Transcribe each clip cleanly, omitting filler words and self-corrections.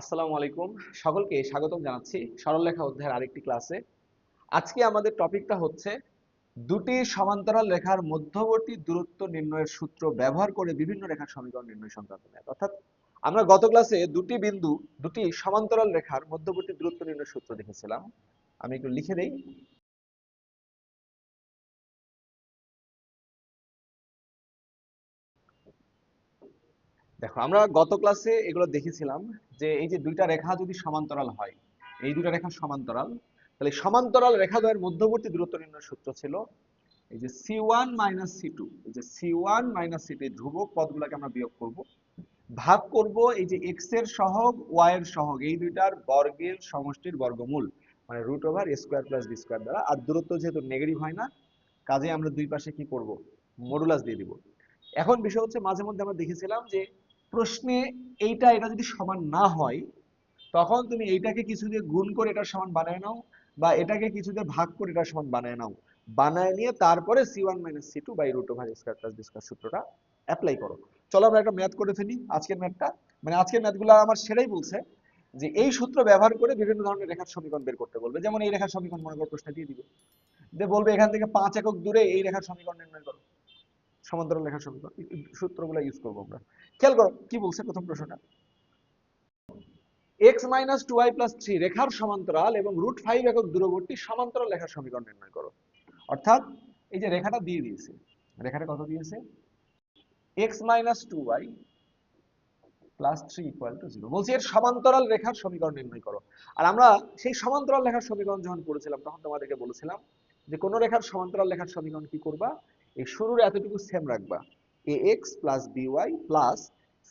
আসসালামু আলাইকুম। সকলকে স্বাগতম জানাচ্ছি সরলরেখা অধ্যায়ের আরেকটি ক্লাসে। আজকে আমাদের টপিকটা হচ্ছে দুটি সমান্তরাল রেখার মধ্যবর্তী দূরত্ব নির্ণয়ের সূত্র ব্যবহার করে বিভিন্ন রেখার সমীকরণ নির্ণয় সংক্রান্ত ম্যাথ। অর্থাৎ আমরা গত ক্লাসে দুটি সমান্তরাল রেখার মধ্যবর্তী দূরত্ব নির্ণয়ের সূত্র দেখেছিলাম। আমি একটু লিখে দেই। দেখো, আমরা গত ক্লাসে এগুলো দেখেছিলাম যে এই যে দুইটা রেখা যদি সমান্তরাল হয়, এই দুইটা রেখা সমান্তরাল, তাহলে সমান্তরাল রেখাদ্বয়ের মধ্যবর্তী দূরত্ব নির্ণয়ের সূত্র ছিল এই যে C1 মাইনাস C2, এই যে C1 মাইনাস C2 এই ধ্রুবক পদগুলোকে আমরা বিয়োগ করব, ভাগ করব এই যে x এর সহগ y এর সহগ এই দুইটার বর্গের সমষ্টির বর্গমূল, মানে root over a square plus b square দ্বারা। আর দূরত্ব যেহেতু নেগেটিভ হয় না, কাজে আমরা দুই পাশে কি করব, মডুলাস দিয়ে দিব। এখন বিষয় হচ্ছে, মাঝে মধ্যে আমরা দেখেছিলাম যে প্রশ্নে এটা যদি সমান না হয়, তখন তুমি এইটাকে কিছু দিয়ে গুণ করে এটার সমান বানায় নাও, বা এটাকে কিছু দিয়ে ভাগ করে এটার সমান বানায় নাও। বানায় নিয়ে তারপরে C1 minus C2 by root over square plus B square সূত্রটা অ্যাপ্লাই করো। চলো আমরা একটা ম্যাথ করে ফেলি। আজকের ম্যাথটা, মানে আজকের ম্যাথগুলো আমার সেটাই বলছে যে এই সূত্র ব্যবহার করে বিভিন্ন ধরনের রেখার সমীকরণ বের করতে বলবে। যেমন এই রেখার সমীকরণ মনে করো প্রশ্নে দিয়ে দিবে, যে বলবে এখান থেকে 5 একক দূরে এই রেখার সমীকরণ নির্ণয় করো, সমান্তরাল রেখার সমীকরণ। সূত্রগুলো ইউজ করবো আমরা। খেয়াল করো কি বলছে প্রথম প্রশ্নটা, x minus two Y plus three রেখার সমান্তরাল এবং রুট ফাইভ একক দূরবর্তী সমান্তরাল রেখার সমীকরণ নির্ণয় করো। অর্থাৎ এই যে রেখাটা দিয়ে দিয়েছে, রেখাটা কত দিয়েছে, x minus two Y plus three equal to zero, বলছি এর সমান্তরাল রেখার সমীকরণ নির্ণয় করো। আর আমরা সেই সমান্তরাল রেখার সমীকরণ যখন পড়েছিলাম, তখন তোমাদেরকে বলেছিলাম যে কোন রেখার সমান্তরাল রেখার সমীকরণ কি করবা, এই শুরুর এতটুকু সেম রাখবা, ax plus by plus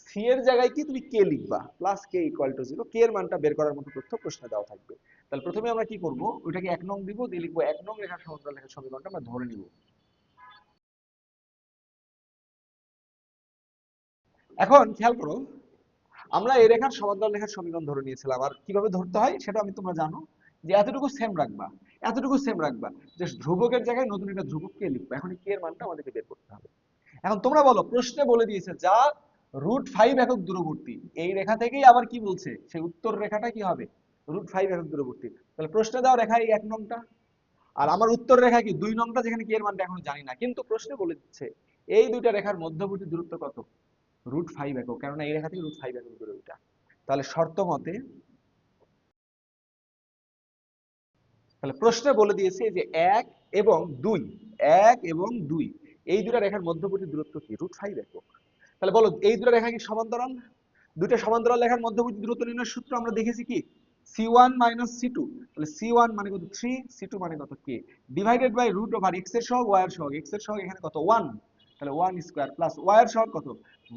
c এর জায়গায় কি তুমি কে লিখবা, plus k equal to zero. K এর মানটা বের করার মতো তথ্য প্রশ্নে দেওয়া থাকবে। তাহলে প্রথমে আমরা কি করব, ওইটাকে 1 নং দিব, দিয়ে লিখবো 1 নং রেখার সমান্তরাল রেখার সমীকরণটা আমরা ধরে নিব। এখন খেয়াল করো, আমরা এই রেখার সমান্তরাল রেখার সমীকরণ ধরে নিয়েছিলাম। আর কিভাবে ধরতে হয় সেটা আমি তোমরা জানো, যে এতটুকু সেম রাখবা, এতটুকু সেম রাখবা, যে ধ্রুবকের জায়গায় নতুন একটা ধ্রুবক কে লিখবা। এখন কে এর মানটা আমাদেরকে বের করতে হবে। এখন তোমরা বলো, প্রশ্নে বলে দিয়েছে যা রুট ফাইভ একক দূরবর্তী, এই রেখা থেকেই আবার কি বলছে, সেই উত্তর রেখাটা কি হবে, রুট ফাইভ একক দূরবর্তী। তাহলে প্রশ্নে দেওয়া রেখা এই 1 নংটা, আর আমার উত্তর রেখা কি 2 নংটা, যেখানে কি এর মানটা এখন জানি না, কিন্তু প্রশ্নে বলে দিচ্ছে এই দুইটা রেখার মধ্যবর্তী দূরত্ব কত, রুট ফাইভ একক, কেননা এই রেখা থেকে রুট ফাইভ একক দূরে ওইটা। তাহলে শর্ত মতে, তাহলে প্রশ্নে বলে দিয়েছে যে এক এবং দুই, এক এবং দুই এই দুটা রেখার মধ্যবর্তী দূরত্ব কি, রুট ফাইভ একক। তাহলে বলো এই দুটো রেখা কি সমান্তরাল, দুইটা সমান্তরাল রেখার মধ্যবর্তী দূরত্ব নির্ণয়ের সূত্র আমরা দেখেছি কি, C1 মাইনাস C2। তাহলে C1 মানে কত 3, C2 মানে কত কে, divided by root over x এর সহগ y এর সহগ, x এর সহগ এখানে কত 1, তাহলে 1 স্কয়ার প্লাস y এর সহগ কত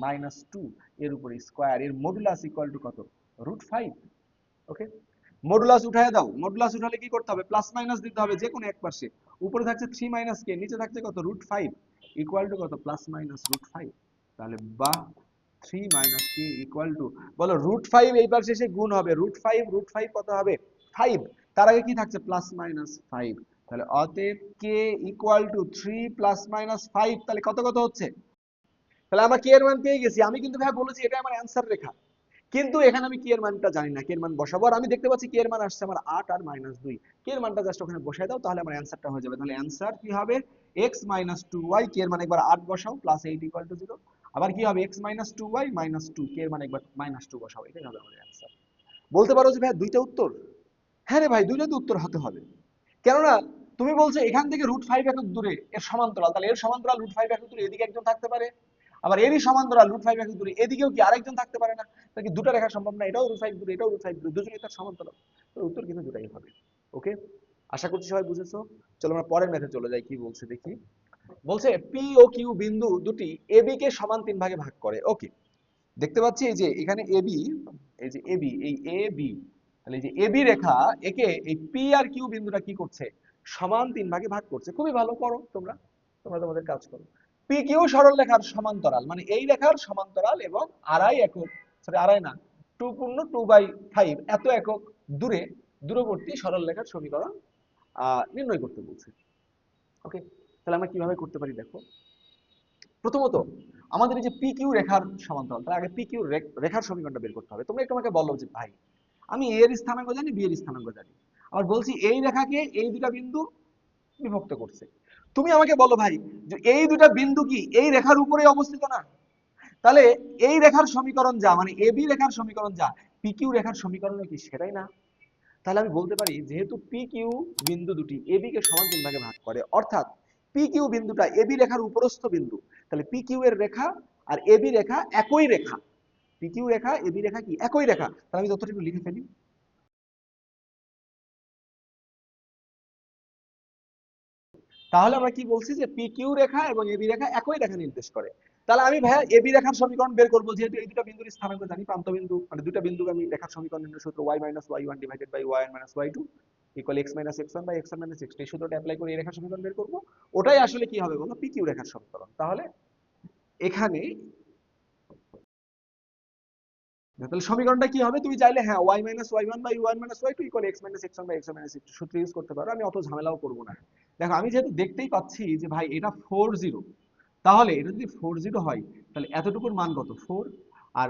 মাইনাস 2 এর উপর স্কয়ার, এর মডুলাস ইকুয়াল টু কত, রুট ফাইভ। ওকে, মডুলাস উঠায় দাও, মডুলাস উঠালে কি করতে হবে, প্লাস মাইনাস দিতে হবে যে কোনো এক পাশে। উপরে থাকছে 3 মাইনাস কে, নিচে থাকছে কত রুট ফাইভ, ইকুয়াল টু কত প্লাস মাইনাস রুট ফাইভ। তাহলে বা 3 মাইনাস কে ইকুয়াল টু, বলো রুট ফাইভ এই পাশে এসে গুণ হবে, রুট ফাইভ কত হবে 5, তার আগে কি থাকছে প্লাস মাইনাস 5। তাহলে অতএব কে ইকুয়াল টু 3 প্লাস মাইনাস 5, তাহলে কত কত হচ্ছে, তাহলে আমরা কে এর মান পেয়ে গেছি। আমি কিন্তু ভাই বলেছি এটা আমার অ্যান্সার রেখা, কিন্তু এখানে আমি কে এর মানটা জানি না, কে এর মান বসাবো। আর আমি দেখতে পাচ্ছি কে এর মান আসছে আমার 8 আর মাইনাস 2, কে এর মানটা জাস্ট ওখানে বসাই দাও, তাহলে আমার অ্যান্সারটা হয়ে যাবে। তাহলে অ্যান্সার কি হবে, x মাইনাস 2y, কে এর মান একবার 8 বসাও, প্লাস 8 ইকুয়াল টু 0। আবার কি হবে, x মাইনাস 2y মাইনাস 2, কে এর মান একবার মাইনাস 2 বসাও, এটাই হবে আমাদের অ্যান্সার। বলতে পারো যে ভাই দুইটা উত্তর, হ্যাঁ রে ভাই দুইটা তো উত্তর হতে হবে, কেননা তুমি বলছো এখান থেকে রুট ফাইভ একক দূরে এর সমান্তরাল, তাহলে এর সমান্তরাল রুট ফাইভ একক দূরে এদিকে একজন থাকতে পারে, আবার এরই সমান্তরাল রুট ফাইভ একক দূরে এদিকেও কি আরেকজন থাকতে পারে না, তাহলে কি দুটো রেখা সম্ভব না, এটাও রুট ফাইভ দূরে এটাও রুট ফাইভ দূরে, দুজনেই তার সমান্তরাল, তো উত্তর কিন্তু দুটাই হবে। ওকে, আশা করছি সবাই বুঝেছো। চলো আমরা পরের ম্যাথে চলে যাই, কি বলছে দেখি। বলছে পি ও কিউ বিন্দু দুটি এবি কে সমান 3 ভাগে ভাগ করে। ওকে, দেখতে পাচ্ছি এই যে এখানে এবি, এই যে এবি, এই এ বি, তাহলে এই যে এবি রেখা একে এই পি আর কিউ বিন্দুটা কি করছে, সমান 3 ভাগে ভাগ করছে। খুবই ভালো, করো তোমরা, তোমরা তোমাদের কাজ করো। পি কিউ সরল রেখার সমান্তরাল, মানে এই রেখার সমান্তরাল এবং আড়াই একক, সরি আড়াই না, 2 × 2/5 এত একক দূরে দূরবর্তী সরল রেখার সমীকরণ নির্ণয় করতে বলছে। ওকে, তাহলে আমরা কিভাবে করতে পারি দেখো। প্রথমত আমাদের এই যে পি কিউ রেখার সমান্তরাল, তার আগে পি কিউ রেখার সমীকরণটা বের করতে হবে। তোমরা একটু আমাকে বলো যে ভাই আমি এ এর স্থানাঙ্ক জানি, বি এর স্থানাঙ্ক জানি, আবার বলছি এই রেখাকে এই দুটা বিন্দু বিভক্ত করছে। তুমি আমাকে বলো ভাই যে এই দুটা বিন্দু কি এই রেখার উপরে অবস্থিত না? তাহলে এই রেখার সমীকরণ যা, মানে এ বি রেখার সমীকরণ যা, পি কিউ রেখার সমীকরণ কি সেটাই না? তাহলে আমি বলতে পারি যেহেতু পি কিউ বিন্দু দুটি এ বি কে সমান তিন ভাগে ভাগ করে, অর্থাৎ পি কিউ বিন্দুটা এ বি রেখার উপরস্থ বিন্দু, তাহলে পি কিউ এর রেখা আর এ বি রেখা একই রেখা। P Q Rekha A B রেখা কি একই রেখা। তাহলে আমি তথ্যটি একটু লিখে ফেলি। তাহলে আমরা কি বলছি যে পি কিউ রেখা এবং এবি রেখা একই রেখা নির্দেশ করে। তাহলে আমি ভাইয়া এবি রেখার সমীকরণ বের করবো, যেহেতু এই দুটো বিন্দুর স্থানাঙ্ক জানি, প্রান্ত বিন্দু মানে দুটো বিন্দু আমি রেখার সমীকরণ নির্ণয় সূত্র y minus y1 divided by y minus y2 equal x minus x1 by x1 minus x2, এই সূত্রটা অ্যাপ্লাই করে এই রেখার সমীকরণ বের করবো। ওটাই আসলে কি হবে বলো, পি কিউ রেখার সমীকরণ। তাহলে এখানে তাহলে সমীকরণটা কি হবে, তুমি চাইলে হ্যাঁ y minus y1 by y minus y2 equal x minus x1 by x1 minus x2 সূত্র ইউজ করতে পারো, আমি অত ঝামেলাও করব না। দেখো আমি যেহেতু দেখতেই পাচ্ছি যে ভাই এটা 40, তাহলে এটা যদি 40 হয় তাহলে এতটুকুর মান কত 4, আর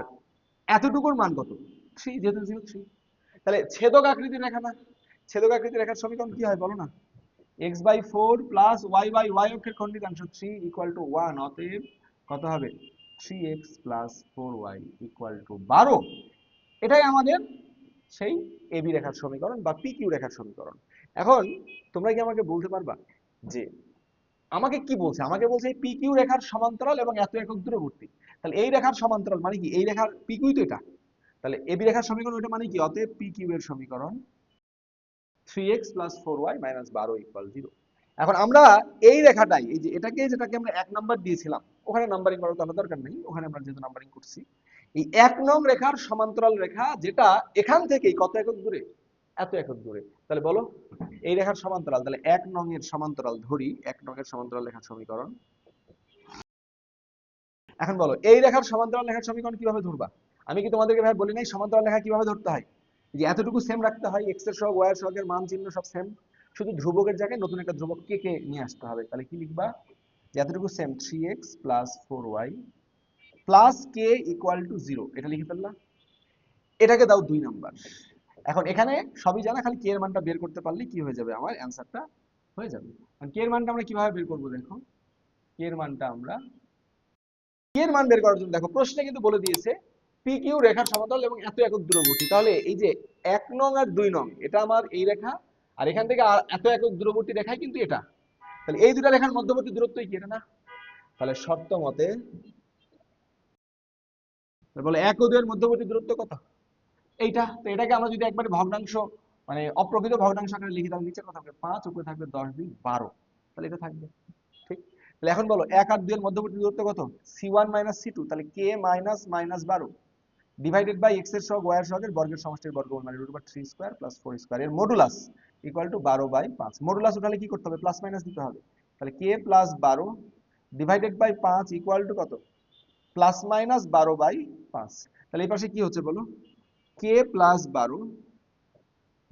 এতটুকুর মান কত 3, যেহেতু 3, তাহলে ছেদক আকৃতির রেখা না? ছেদক আকৃতির রেখার সমীকরণ কি হয় বলো না? x by 4 plus y by y অক্ষের খণ্ডিতাংশ 3 ইকুয়াল টু 1, অতএব কত হবে 3x plus 4y equal to 12। এটাই আমাদের সেই এবি রেখার সমীকরণ বা পি কিউ রেখার সমীকরণ। এখন তোমরা কি আমাকে বলতে পারবা যে আমাকে কি বলছে, আমাকে বলছে এই পি কিউ রেখার সমান্তরাল এবং এত একক দূরবর্তী। তাহলে এই রেখার সমান্তরাল মানে কি, এই রেখার পি কিউ তো এটা, তাহলে এবি রেখার সমীকরণ ওটা মানে কি, অতএব পি কিউ এর সমীকরণ 3x plus 4y minus 12 equal 0। এখন আমরা এই রেখাটাই, এই যে এটাকে, যেটাকে আমরা 1 নাম্বার দিয়েছিলাম, ওখানে নাম্বারিং করার কোনো দরকার নেই, ওখানে আমরা যেহেতু নাম্বারিং করছি, এই 1 নং রেখার সমান্তরাল রেখা যেটা এখান থেকেই কত একক দূরে, এত একক দূরে। তাহলে বলো এই রেখার সমান্তরাল, তাহলে 1 নং এর সমান্তরাল ধরি, 1 নং এর সমান্তরাল রেখার সমীকরণ। এখন বলো এই রেখার সমান্তরাল রেখার সমীকরণ কিভাবে ধরবা? আমি কি তোমাদেরকে ভাই বলি নাই সমান্তরাল রেখা কিভাবে ধরতে হয়? যে এতটুকু সেম রাখতে হয়, এক্স এর সহগ ওয়াই এর সহগের মান চিহ্ন সব সেম, শুধু ধ্রুবকের জায়গায় নতুন একটা ধ্রুবক কে কে নিয়ে আসতে হবে। তাহলে কি লিখবা, যে এতটুকু same 3x plus 4y plus k equal two 0, এটা লিখে ফেললাম। এটাকে দাও 2 নাম্বার। এখন এখানে সবই জানা, খালি কে এর মানটা বের করতে পারলে কি হয়ে যাবে, আমার অ্যান্সারটা হয়ে যাবে। কে এর মানটা আমরা কিভাবে বের করবো, দেখো কে এর মানটা আমরা, কে এর মান বের করার জন্য দেখো প্রশ্নে কিন্তু বলে দিয়েছে পি কিউ রেখার সমতল এবং এত একক দূরবর্তী। তাহলে এই যে 1 নং আর 2 নং এটা আমার এই রেখা, আর এখান থেকে এত একক দূরবর্তী রেখাই কিন্তু এটা। তাহলে এই দুটা রেখার মধ্যবর্তী দূরত্বই কি এটা না? তাহলে শর্ত মতে বলে 1 ও 2 এর মধ্যবর্তী দূরত্ব কত, এইটা। তো এটাকে আমরা যদি একবারে ভগ্নাংশ মানে অপ্রকৃত ভগ্নাংশ আকারে লিখি, তাহলে নিচের কথা হবে 5, উপরে থাকবে 10 2 12, তাহলে এটা থাকবে ঠিক। তাহলে এখন বলো 1 আর 2 এর মধ্যবর্তী দূরত্ব কত, c1 মাইনাস c2, তাহলে k minus minus 12 divided by x এর সহগ y এর সহগের বর্গের সমষ্টির বর্গমূল মানে √3 স্কয়ার প্লাস 4 স্কয়ার এর মডুলাস ইকুয়াল টু 12/5। মডুলাস উঠালে কি করতে হবে, প্লাস মাইনাস দিতে হবে। তাহলে k plus 12 divided by 5 equal to কত, প্লাস মাইনাস 12/5। তাহলে এই পাশে কি হচ্ছে বলো, k প্লাস 12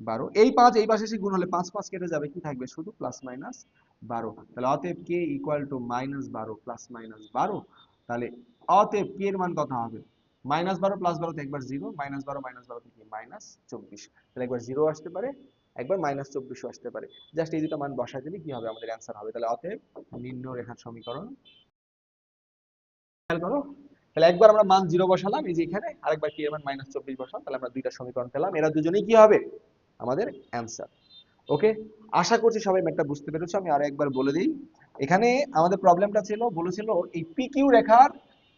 12, এই 5 এই পাশে এসে গুণ হলে 5 5 কেটে যাবে, কি থাকবে শুধু প্লাস মাইনাস 12। তাহলে অতএব k equal to minus 12 plus minus 12। তাহলে অতএব k এর মান কত হবে, মাইনাস 12 প্লাস 12 তে একবার 0, মাইনাস 12 মাইনাস 12 থেকে মাইনাস 24। তাহলে একবার 0 আসতে পারে, একবার মাইনাস 24 আসতে পারে। জাস্ট এই দুটো মান বসাই দিলে কি হবে, আমাদের অ্যান্সার হবে। তাহলে অতএব নিম্ন রেখার সমীকরণ, খেয়াল করো, তাহলে একবার আমরা মান 0 বসালাম এই যে এখানে, আরেকবার k এর মান মাইনাস 24 বসালাম, তাহলে আমরা দুইটা সমীকরণ পেলাম, এরা দুজনেই কি হবে আমাদের অ্যান্সার। ওকে, আশা করছি সবাই ম্যাথটা বুঝতে পেরেছো। আমি আরো একবার বলে দিই, এখানে আমাদের প্রবলেমটা ছিল, বলেছিল এই পি কিউ রেখার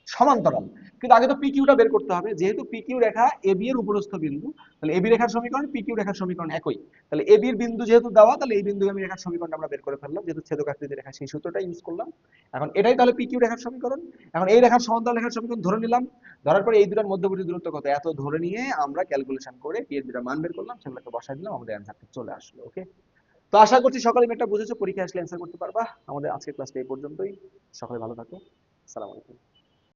সমান্তরাল, কিন্তু আগে তো পি কিউটা বের করতে হবে। যেহেতু P Q Rekha A B এর উপরস্থ বিন্দু, তাহলে এবি রেখার সমীকরণ পি কিউ রেখার সমীকরণ একই। তাহলে এবি এর বিন্দু যেহেতু দেওয়া, তাহলে এই বিন্দু আমি রেখার সমীকরণটা আমরা বের করে ফেললাম, যেহেতু ছেদক আকৃতির রেখা সেই সূত্রটা ইউজ করলাম। এখন এটাই তাহলে পি কিউ রেখার সমীকরণ। এখন এই রেখার সমান্তরাল রেখার সমীকরণ ধরে নিলাম, ধরার পরে এই দুটার মধ্যবর্তী দূরত্ব কত এত ধরে নিয়ে আমরা ক্যালকুলেশন করে পি এর দুটা মান বের করলাম, সেগুলোকে বসাই দিলাম, আমাদের অ্যান্সারটা চলে আসলো। ওকে, তো আশা করছি সকালে ম্যাথটা বুঝেছো, পরীক্ষা আসলে অ্যান্সার করতে পারবা। আমাদের আজকের ক্লাসটা এই পর্যন্তই, সকলে ভালো থাকো, আসসালামু আলাইকুম।